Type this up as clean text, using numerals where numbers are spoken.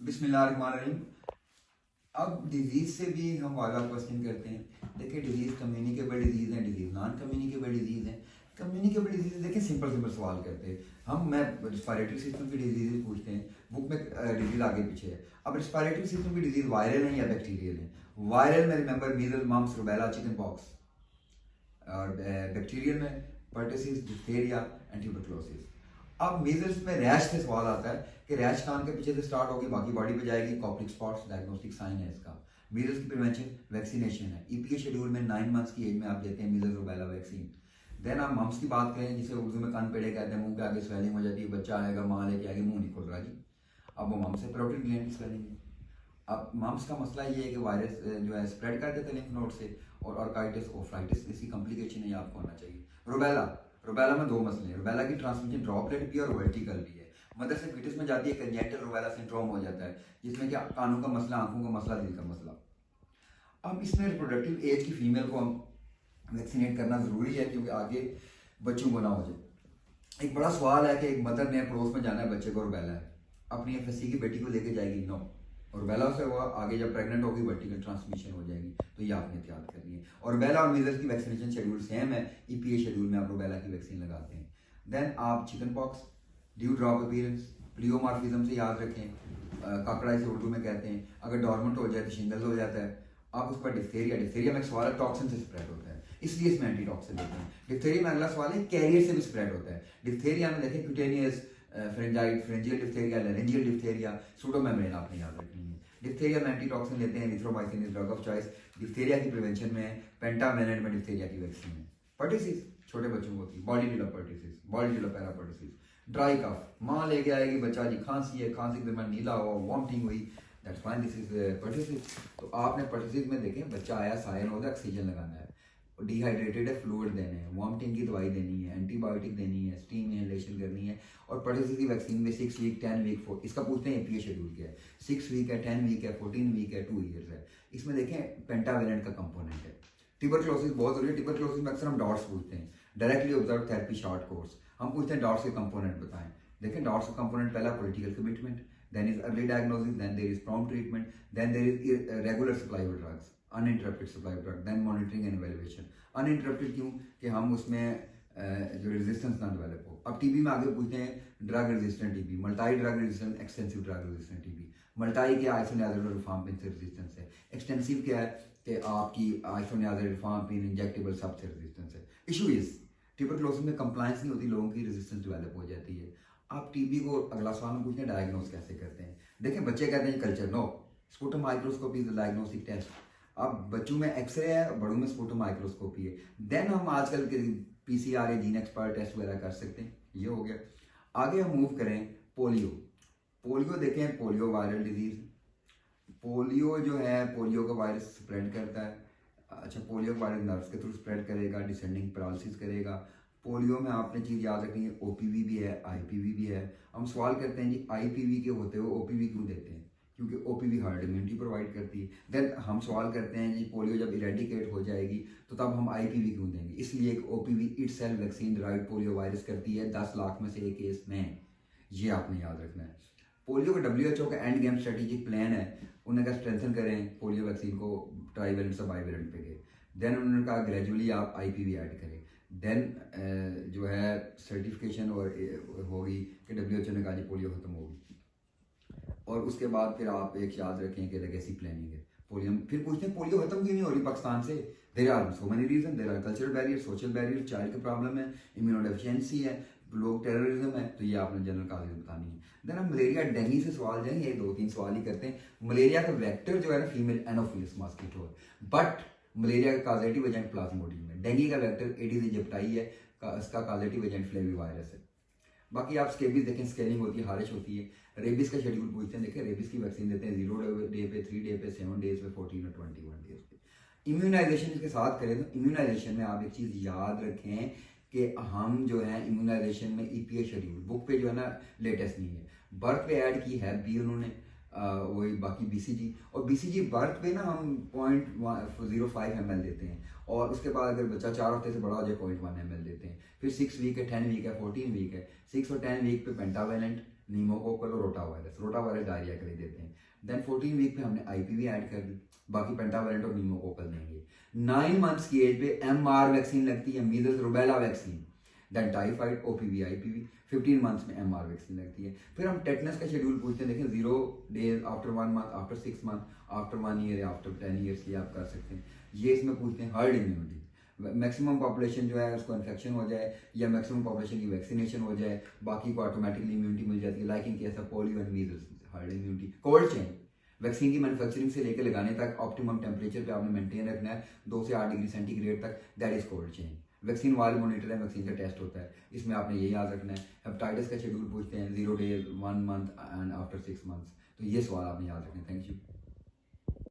बिस्मिल्लाहिर्रहमानिर्रहीम। अब डिजीज से भी हम वाला क्वेश्चन करते हैं। देखिए, डिजीज कम्युनिकेबल डिजीज है, डिजीज नॉन कम्युनिकेबल डिजीज है। कम्युनिकेबल डिजीज देखिए सिंपल सिंपल सवाल करते हैं मैं रिस्पायरेटरी सिस्टम की डिजीज पूछते हैं, बुक में डिजीज आगे पीछे है। अब रिस्पायरेटरी सिस्टम की डिजीज वायरल है या बैक्टीरियल है? वायरल में remember measle, mumps, rubella, chicken pox. और बैक्टीरियल में पर्टेसिस, डिप्थेरिया एंड ट्यूबरक्लोसिस। अब मीजल्स में रैश से सवाल आता है कि रैश कान के पीछे से स्टार्ट होगी, बाकी बॉडी पे जाएगी। कॉप्लिक स्पॉट्स डायग्नोस्टिक साइन है इसका। मीजल्स की प्रिवेंशन वैक्सीनेशन है। ईपीए शेड्यूल में 9 मंथ्स की एज में आप देते हैं मीजल्स रुबेला वैक्सीन। देन आप मम्स की बात करें, जिसे उर्दू में कान पेड़े कहते हैं, मुंह के आगे स्वेलिंग हो जाती है, बच्चा आएगा, माँ लेके आएगी, मुंह नहीं खुल रहा जी। अब वो मम्स से प्रोटीन ग्लैंड की स्वेलिंग है। अब मम्स का मसला ये है कि वायरस जो है स्प्रेड कर देते हैं लिम्फ नोड से, और ऑर्काइटिस ओफ्राइटिस इसकी कॉम्प्लिकेशन है, आपको होना चाहिए। रुबेला, रुबेला में दो मसले हैं। रुबेला की ट्रांसमिशन ड्रॉपलेट भी और वर्टिकल भी है। मदर से फीटस में जाती है, कंजेंटल रुबेला सिंड्रोम हो जाता है, जिसमें क्या कानों का मसला, आंखों का मसला, दिल का मसला। अब इसमें रिप्रोडक्टिव एज की फीमेल को हम वैक्सीनेट करना जरूरी है, क्योंकि आगे बच्चों को ना हो जाए। एक बड़ा सवाल है कि एक मदर ने पड़ोस में जाना है, बच्चे को रुबेला है, अपनी एफएससी की बेटी को लेके जाएगी? नो। और रुबेला से हुआ आगे जब प्रेग्नेंट होगी वर्टिकल ट्रांसमिशन हो जाएगी, तो ये आपने एहतियात करनी है। और रुबेला और मीजल्स की वैक्सीनेशन शेड्यूल सेम है। ईपीए शेड्यूल में आप रुबेला की वैक्सीन लगाते हैं। देन आप chicken pox, dew drop appearance, pleomorphism से याद रखें, काकड़ा इसे उर्दू में कहते हैं। अगर डॉर्मेंट हो जाए तो शिंगल्स हो जाता है। आप उस पर डिप्थेरिया, डिप्थेरिया में एक सवाल है टॉक्सिन से स्प्रेड होता है, इसलिए इसमें एंटी टॉक्सिन देते हैं। डिप्थेरिया में अगला सवाल है कैरियर से भी स्प्रेड होता है। डिप्थेरिया में देखें क्यूटेनियस, फ्रेंजाइट, pharyngeal diphtheria, laryngeal diphtheria, pseudomembrane आपने याद रखनी है। डिप्थेरिया में एंटी टॉक्सिन लेते हैं, erythromycin is drug of choice. Diphtheria की प्रिवेंशन में पेंटावेलेंट में डिप्थेरिया की वैक्सीन है। पर्टिसिस छोटे बच्चों को होती है, body develop pertussis, body develop parapertussis. Dry cough, माँ लेके आएगी, बच्चा जी खांसी है, खांसी के दरमियान नीला हुआ, वॉमिटिंग हुई, दैट्स फाइन, दिस इज पर्टिसिस। तो आपने पर्टिसिस में देखें, बच्चा आया, साइन हो, ऑक्सीजन लगाना है, डिहाइड्रेटेड है, फ्लूइड देने हैं, वॉमिटिंग की दवाई देनी है, एंटीबायोटिक देनी है, स्टीम इनहेलेशन करनी है। और पर्टिसिस की वैक्सीन में 6 वीक, 10 वीक, 4 इसका पूछते हैं एपीए शेड्यूल क्या है। 6 वीक है, 10 वीक है, 14 वीक है, 2 ईयर्स है। इसमें देखें पेंटावेलेंट का कंपोनेंट है। ट्यूबरक्लोसिस बहुत जरूरी है। ट्यूबरक्लोसिस में अक्सर हम डॉट्स पूछते हैं, directly observe therapy short course. हम पूछते हैं डॉट्स के कंपोनेंट बताएं। देखें डॉट्स का कंपोनेंट पहला political commitment, then is early diagnosis, then there is prompt treatment, then there is regular supply of drugs, uninterrupted supply of drug, then monitoring and evaluation. Uninterrupted क्यों? कि हम उसमें जो रेजिस्टेंस ना डेवलप हो। अब टीबी में आगे पूछते हैं drug resistant TB, मल्टाई drug resistant, extensive drug resistant TB. मल्टाई क्या? आइसोनियाजिड और रिफाम्पिन से रेजिस्टेंस है। एक्सटेंसिव क्या है? कि आपकी आइसोनियाजिड, रिफाम्पिन, इंजेक्टेबल सब से रेजिस्टेंस है। इशू इज ट्यूबरक्लोसिस में कंप्लायंस नहीं होती, लोगों की रेजिस्टेंस डेवलप हो जाती है। आप टीबी को अगला सवाल में पूछते हैं डायग्नोस कैसे करते हैं। देखें बच्चे कहते हैं culture, no, sputum microscopy is the diagnostic test. अब बच्चों में एक्सरे है, बड़ों में स्पुटम माइक्रोस्कोपी है। देन हम आजकल के पीसीआर या जीन एक्सपर्ट टेस्ट वगैरह कर सकते हैं। ये हो गया। आगे हम मूव करें पोलियो। पोलियो देखें, पोलियो वायरल डिजीज। पोलियो जो है, पोलियो का वायरस स्प्रेड करता है। अच्छा, पोलियो का वायरस नर्व्स के थ्रू स्प्रेड करेगा, डिसेंडिंग पैरालिसिस करेगा। पोलियो में आपने चीज़ याद रखनी है, ओपीवी भी है, आईपीवी भी है। हम सवाल करते हैं जी आईपीवी के होते हुए ओपीवी क्यों देते हैं? क्योंकि ओपीवी हार्ड इम्यूनिटी प्रोवाइड करती है। देन हम सवाल करते हैं जी पोलियो जब इरेडिकेट हो जाएगी तो तब हम आईपीवी क्यों देंगे? इसलिए कि OPV itself vaccine derived polio virus करती है 10 लाख में से एक केस में। ये आपने याद रखना है। पोलियो का डब्ल्यूएचओ का एंड गेम स्ट्रेटेजिक प्लान है, उन्होंने कहा स्ट्रेंथन करें पोलियो वैक्सीन को ट्राईवेलेंट से बाईवेलेंट पे गए। देन उन्होंने कहा ग्रेजुअली आप आईपीवी ऐड करें। देन जो है सर्टिफिकेशन और होगी कि डब्ल्यूएचओ ने कहा जी पोलियो खत्म होगी। और उसके बाद फिर आप एक याद रखें कि लेगेसी प्लानिंग है। पोलियो फिर पूछते हैं पोलियो खत्म क्यों नहीं हो रही पाकिस्तान से? There are so many reason, there are cultural barrier, social barrier, child की प्रॉब्लम है, इम्यूनोडेफिशिएंसी है, लोग टेररिज्म है, तो ये आपने जनरल काजेज बतानी है। देन हम मलेरिया डेंगू से सवाल जाएंगे, ये 2-3 सवाल ही करते हैं। मलेरिया का वेक्टर जो है ना फीमेल एनोफिलस मॉस्किटो है, बट मलेरिया का काजेटिव एजेंट प्लाज्मोडियम है। डेंगू का वेक्टर एडिस इजिप्टाई है, इसका काजेटिव एजेंट फ्लेविवायरस है। बाकी आप स्केबीज देखें, स्केलिंग होती है, हारिश होती है। रेबिस का शेड्यूल पूछते हैं, देखें रेबिस की वैक्सीन देते हैं 0 डे पे, 3 डे पे, 7 डेज पे, 14 और 21 डेज पे। इम्यूनाइजेशन इसके साथ करें तो इम्यूनाइजेशन में आप एक चीज याद रखें कि हम जो है इम्यूनाइजेशन में ईपीए शेड्यूल बुक पे जो है ना लेटेस्ट नहीं है, बर्थ पे ऐड की है भी उन्होंने, वही बाकी बीसीजी। और बीसीजी बर्थ पे ना हम 0.05 ml देते हैं, और उसके बाद अगर बच्चा 4 हफ्ते से बड़ा हो जाए 0.1 ml देते हैं। फिर 6 वीक है, 10 वीक है, 14 वीक है। 6 और 10 वीक पे पेंटावेलेंट, नीमोकोकल और रोटा वायरस डायरिया के लिए देते हैं। देन 14 वीक पे हमने आईपीवी ऐड कर दी, बाकी पेंटावेलेंट और नीमोकोकल देंगे। 9 मंथ्स की एज पे एमआर वैक्सीन लगती है, measles rubella vaccine, then typhoid, OPV, IPV. 15 months में एमआर वैक्सीन लगती है। फिर हम टेटनस का शेड्यूल पूछते हैं, देखें 0 days, after 1 month, after 6 month, after 1 year, after 10 years की आप कर सकते हैं। ये इसमें पूछते हैं हर्ड इम्यूनिटी, मैक्सिमम पॉपुलेशन जो है उसको इन्फेक्शन हो जाए या मैक्सिमम पॉपुलेशन की वैक्सीनेशन हो जाए, बाकी को ऑटोमेटिकली इम्यूनिटी मिल जाती है, like in case of polio and measles. Herd immunity, cold chain, vaccine की मैन्युफैक्चरिंग से लेकर लगाने तक ऑप्टिमम टेम्परेचर पे आपने मेंटेन रखना है 2 से 8 डिग्री सेंटीग्रेड तक, that is cold chain. Vaccine वाल मॉनिटर है, वैक्सीन का टेस्ट होता है, इसमें आपने ये याद रखना है। हेपेटाइटिस का शेड्यूल पूछते हैं 0 days, 1 month and after 6 months. तो ये सवाल आपने याद रखना है। Thank you.